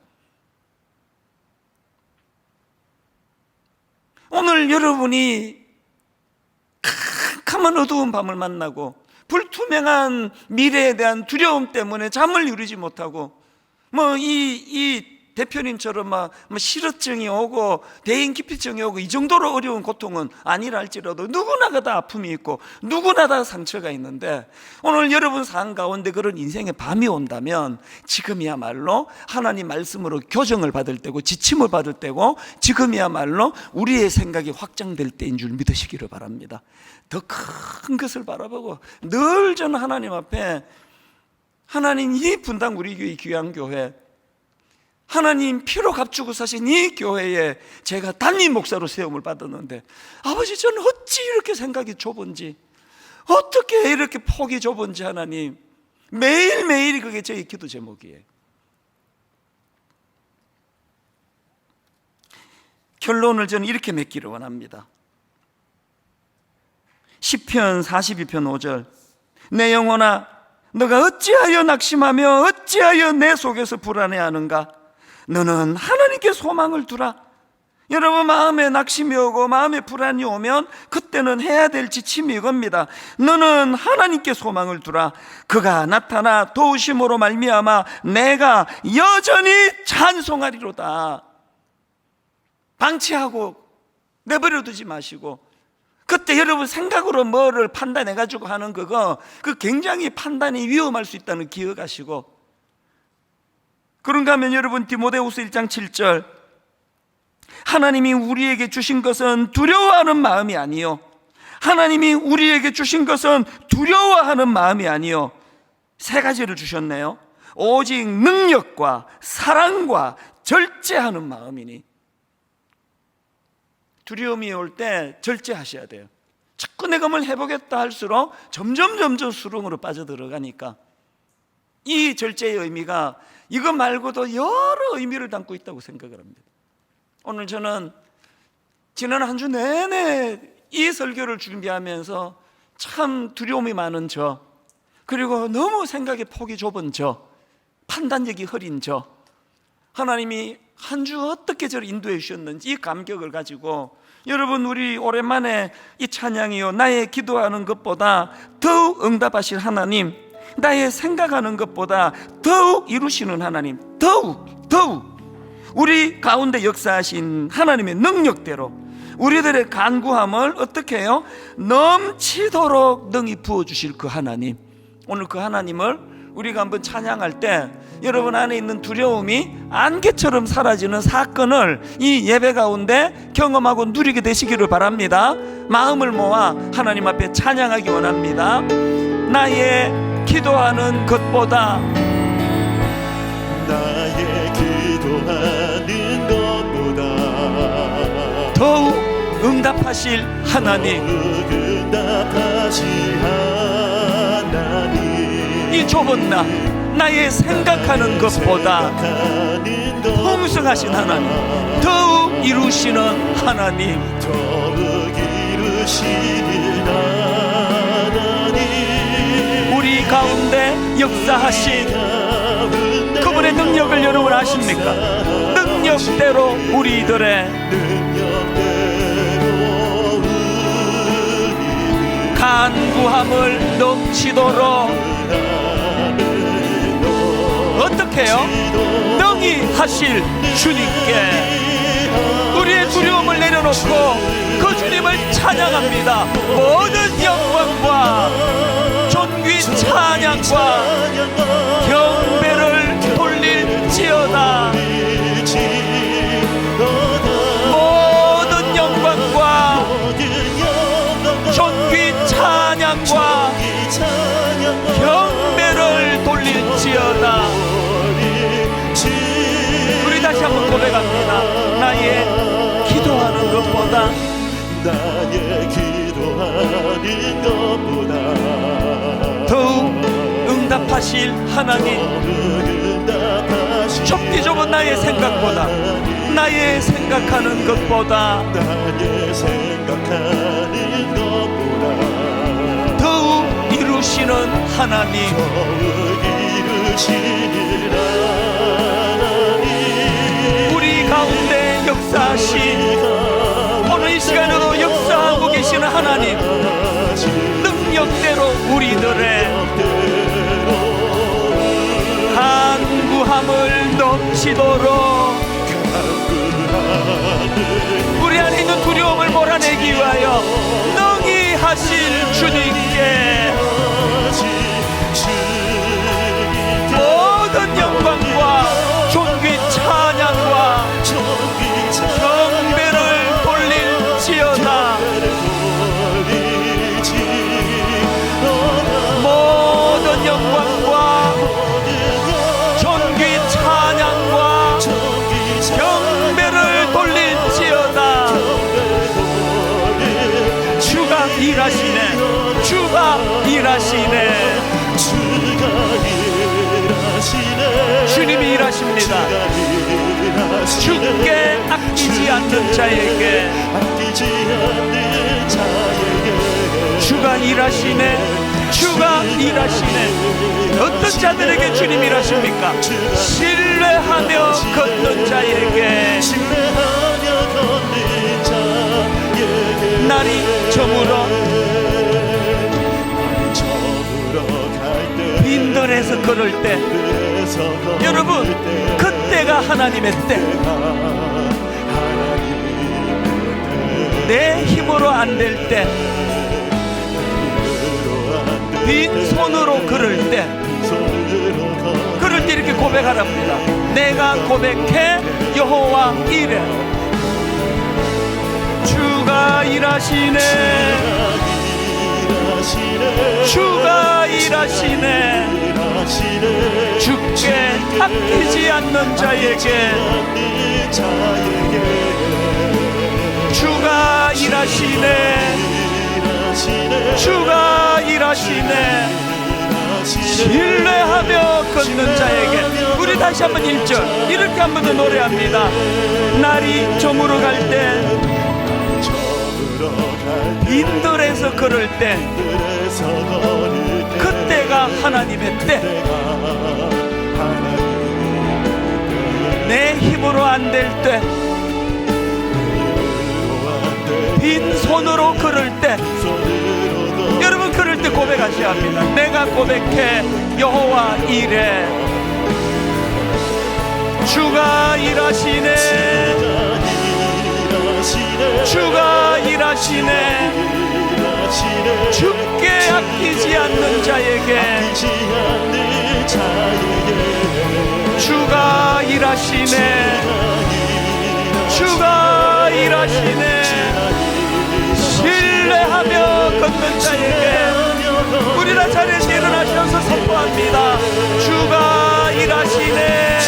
오늘 여러분이 캄캄한 어두운 밤을 만나고 불투명한 미래에 대한 두려움 때문에 잠을 이루지 못하고 이 대표님처럼 실어증이 오고 대인기피증이 오고 이 정도로 어려운 고통은 아니라 할지라도 누구나 다 아픔이 있고 누구나 다 상처가 있는데, 오늘 여러분 삶 가운데 그런 인생의 밤이 온다면 지금이야말로 하나님 말씀으로 교정을 받을 때고 지침을 받을 때고 지금이야말로 우리의 생각이 확장될 때인 줄 믿으시기를 바랍니다. 더 큰 것을 바라보고 늘 저는 하나님 앞에, 하나님 이 분당 우리 교회 귀한 교회, 하나님 피로 값주고 사신 이 교회에 제가 담임 목사로 세움을 받았는데 아버지, 저는 어찌 이렇게 생각이 좁은지, 어떻게 이렇게 폭이 좁은지 하나님, 매일매일이 그게 저희 기도 제목이에요. 결론을 저는 이렇게 맺기를 원합니다. 시편 42편 5절, 내 영혼아 너가 어찌하여 낙심하며 어찌하여 내 속에서 불안해하는가? 너는 하나님께 소망을 두라. 여러분, 마음에 낙심이 오고 마음에 불안이 오면 그때는 해야 될 지침이 이겁니다. 너는 하나님께 소망을 두라. 그가 나타나 도우심으로 말미암아 내가 여전히 찬송하리로다. 방치하고 내버려두지 마시고, 그때 여러분 생각으로 뭐를 판단해가지고 하는 그거, 그 굉장히 판단이 위험할 수 있다는 기억하시고, 그런가 하면 여러분 디모데후서 1장 7절, 하나님이 우리에게 주신 것은 두려워하는 마음이 아니요, 하나님이 우리에게 주신 것은 두려워하는 마음이 아니요, 세 가지를 주셨네요. 오직 능력과 사랑과 절제하는 마음이니. 두려움이 올 때 절제하셔야 돼요. 자꾸 내가 뭘 해보겠다 할수록 점점 수렁으로 빠져들어가니까, 이 절제의 의미가 이거 말고도 여러 의미를 담고 있다고 생각을 합니다. 오늘 저는 지난 한 주 내내 이 설교를 준비하면서 참 두려움이 많은 저, 그리고 너무 생각의 폭이 좁은 저, 판단력이 흐린 저, 하나님이 한 주 어떻게 저를 인도해 주셨는지 이 감격을 가지고, 여러분 우리 오랜만에 이 찬양이요, 나의 기도하는 것보다 더욱 응답하실 하나님, 나의 생각하는 것보다 더욱 이루시는 하나님, 더욱 우리 가운데 역사하신 하나님의 능력대로 우리들의 간구함을 어떻게 해요? 넘치도록 능히 부어주실 그 하나님, 오늘 그 하나님을 우리가 한번 찬양할 때 여러분 안에 있는 두려움이 안개처럼 사라지는 사건을 이 예배 가운데 경험하고 누리게 되시기를 바랍니다. 마음을 모아 하나님 앞에 찬양하기 원합니다. 나의 기도하는 것보다, 나의 기도하는 것보다 더욱 응답하실 하나님, 응답하실 하나님, 이 좁은 나의 생각하는 것보다 풍성하신 하나님, 더욱 이루시는 하나님, 더욱 이루시는 하나님, 우리 가운데 역사하신 그분의 능력을 여러분 아십니까? 능력대로 우리들의 간구함을 넘치도록 어떻게 해요? 능히 하실 주님께 우리의 두려움을 내려놓고 그 주님을 찬양합니다. 모든 영광과 존귀 찬양과 경배를 돌릴지어다. 고백합니다. 나의 기도하는 것보다 나의 기도하는 것보다 더욱 응답하실 하나님, 응답하신 좁디 좁은 나의 생각보다, 나의 생각하는 것보다 나의 생각하는 것보다 더욱 이루시는 하나님, 더욱 이루시는 하나님, 우리 가운데 역사하신 오늘 이 시간에도 역사하고 계시는 하나님, 능력대로 우리들의 간구함을 넘치도록 우리 안에 있는 두려움을 몰아내기 위하여 능히 하실 주님께 모든 영광과 존귀 찬양과 경배를 돌릴지어다. 모든 영광과 존귀 찬양과 경배를 돌릴지어다. 주가 일하시네, 주가 일하시네, 주님이 일하십니다. 주께 아끼지 않는 자에게 주가 일하시네, 주가 일하시네. 어떤 자들에게 주님 일하십니까? 신뢰하며 걷는 자에게 날이 저물어 빈들에서 걸을 때, 여러분, 그때가 하나님의 때. 내 힘으로 안 될 때, 빈손으로 걸을 때, 그럴 때 이렇게 고백하랍니다. 내가 고백해 여호와 이래. 주가 일하시네, 주가 일하시네. 주께 아끼지 않는 자에게 주가 일하시네, 주가 일하시네. 신뢰하며 걷는 자에게. 우리 다시 한번 1절 이렇게 한 번 더 노래합니다. 날이 저물어 갈 때, 빈들에서 걸을 때, 그때가 하나님의 때. 내 힘으로 안 될 때, 빈손으로 걸을 때, 여러분 그럴 때 고백하셔야 합니다. 내가 고백해 여호와 이래. 주가 일하시네, 주가 일하시네. 주께 아끼지 않는 자에게 주가 일하시네, 주가 일하시네. 신뢰하며 걷는 자에게 우리 다 자리에서 일어나셔서 선포합니다. 주가 일하시네,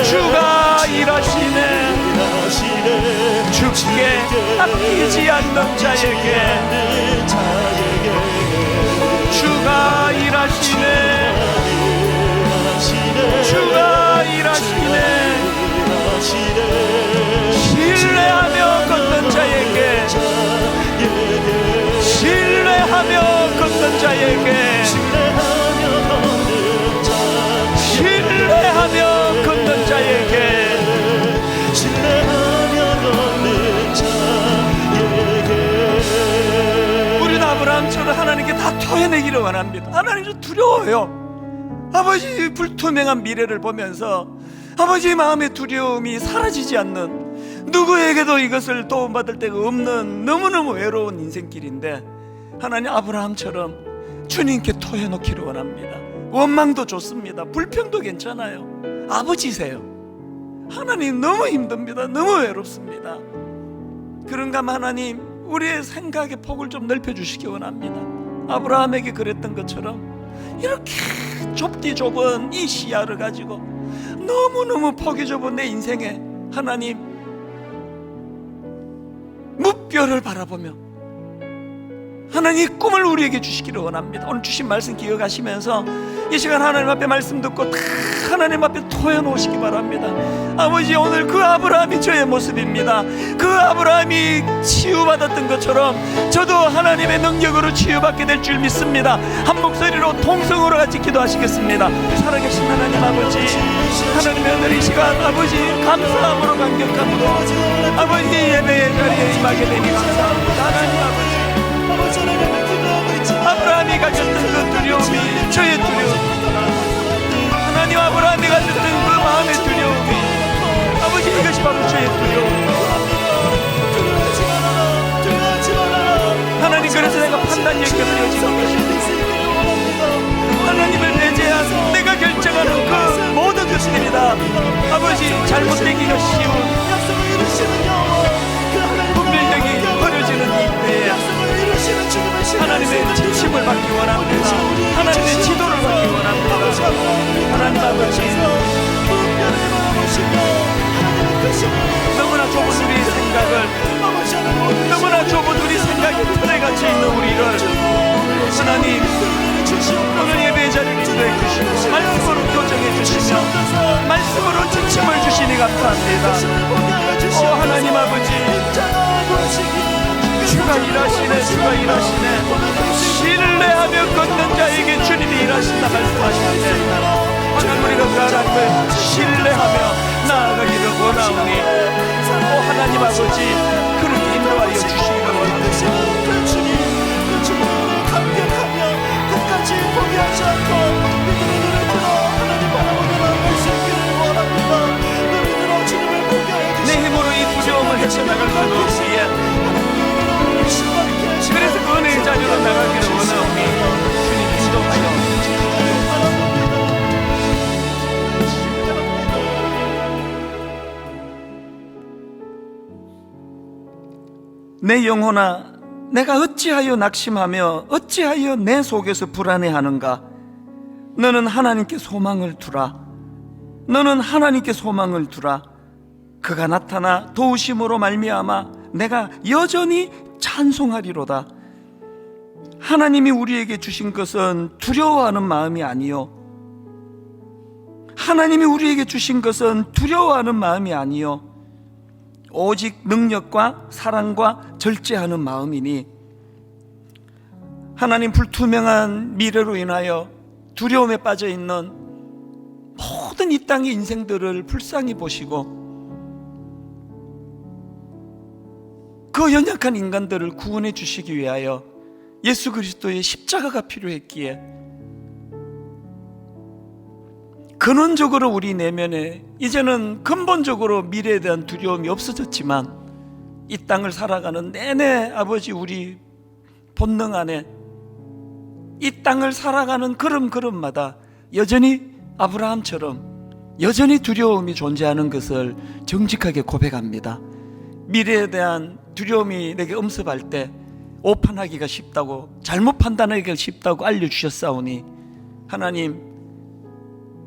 주가 일하시네. 주께 아끼지 않는 자에게 주가 일하시네, 주가 일하시네. 신뢰하며 걷는 자에게, 신뢰하며 걷는 자에게, 신뢰하며 걷는 자에게, 우리는 아브라함처럼 하나님께 다 토해내기를 원합니다. 하나님 좀 두려워요. 아버지 불투명한 미래를 보면서 아버지의 마음의 두려움이 사라지지 않는, 누구에게도 이것을 도움받을 데가 없는 너무너무 외로운 인생길인데, 하나님 아브라함처럼 주님께 토해놓기를 원합니다. 원망도 좋습니다. 불평도 괜찮아요. 아버지세요. 하나님 너무 힘듭니다. 너무 외롭습니다. 그런가 하나님, 우리의 생각의 폭을 좀 넓혀주시기 원합니다. 아브라함에게 그랬던 것처럼 이렇게 좁디 좁은 이 시야를 가지고 너무너무 폭이 좁은 내 인생에 하나님 무뼈를 바라보며 하나님 꿈을 우리에게 주시기를 원합니다. 오늘 주신 말씀 기억하시면서 이 시간 하나님 앞에 말씀 듣고 다 하나님 앞에 토해놓으시기 바랍니다. 아버지, 오늘 그 아브라함이 저의 모습입니다. 그 아브라함이 치유받았던 것처럼 저도 하나님의 능력으로 치유받게 될 줄 믿습니다. 한 목소리로 통성으로 같이 기도하시겠습니다. 살아계신 하나님 아버지, 하나님의 오늘 이 시간 아버지 감사함으로 감격함으로 아버지 예배의 자리에 임하게 되니 감사합니다. 하나님 아버지, 아브라함이 가졌던 그 두려움이 저의 두려움입니다. 하나님, 아브라함이 가졌던 그 마음의 두려움이 아버지 이것이 바로 저의 두려움입니다. 하나님, 그래서 내가 판단력이 흐려지는 것입니다. 하나님을 배제한 내가 결정하는 그 모든 것들이 다 아버지 잘못되기가 쉬운 분별력이 흐려지는 이때에 하나님의 지침을 받기 원합니다. 하나님의 지도를 받기 원합니다. 하나님 아버지, 너무나 좁은 우리의 생각을, 너무나 좁은 우리 생각의 틀에 갇혀 있는 우리를 하나님 오늘 예배의 자리를 인도해 주시고 말씀으로 교정해 주시며 말씀으로 지침을 주시니 감사합니다. 오 하나님 아버지, 주가 일하시네, 주가 일하시네. 신뢰하며 걷는 자에게 주님이 일하신다 말씀하시는데 오늘 우리가 그 하나님을 신뢰하며 나아가기를 원하오니 오 하나님 아버지, 그렇게 인도하여 주시기를 원합니다. 내 힘으로 이 두려움을 헤쳐나갈 수는 없기에 그래서 그 은혜의 자리로 나가기를 원하오니 주님 인도하여 내 영혼아, 내가 어찌하여 낙심하며 어찌하여 내 속에서 불안해하는가? 너는 하나님께 소망을 두라. 너는 하나님께 소망을 두라. 그가 나타나 도우심으로 말미암아 내가 여전히 찬송하리로다. 하나님이 우리에게 주신 것은 두려워하는 마음이 아니요, 하나님이 우리에게 주신 것은 두려워하는 마음이 아니요 오직 능력과 사랑과 절제하는 마음이니 하나님 불투명한 미래로 인하여 두려움에 빠져 있는 모든 이 땅의 인생들을 불쌍히 보시고 그 연약한 인간들을 구원해 주시기 위하여 예수 그리스도의 십자가가 필요했기에 근원적으로 우리 내면에 이제는 근본적으로 미래에 대한 두려움이 없어졌지만 이 땅을 살아가는 내내 아버지 우리 본능 안에 이 땅을 살아가는 걸음걸음마다 여전히 아브라함처럼 여전히 두려움이 존재하는 것을 정직하게 고백합니다. 미래에 대한 두려움이 내게 엄습할 때 오판하기가 쉽다고, 잘못 판단하기가 쉽다고 알려주셨사오니 하나님,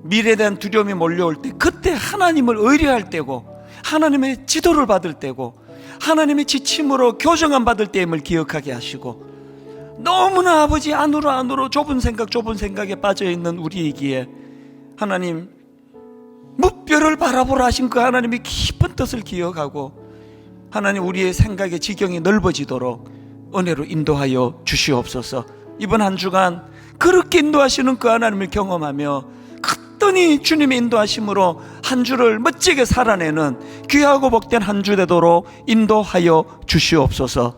미래에 대한 두려움이 몰려올 때 그때 하나님을 의뢰할 때고 하나님의 지도를 받을 때고 하나님의 지침으로 교정함 받을 때임을 기억하게 하시고 너무나 아버지 안으로 좁은 생각에 빠져있는 우리이기에 하나님 무뼈를 바라보라 하신 그 하나님의 깊은 뜻을 기억하고 하나님 우리의 생각의 지경이 넓어지도록 은혜로 인도하여 주시옵소서. 이번 한 주간 그렇게 인도하시는 그 하나님을 경험하며 갔더니 주님의 인도하심으로 한 주를 멋지게 살아내는 귀하고 복된 한 주 되도록 인도하여 주시옵소서.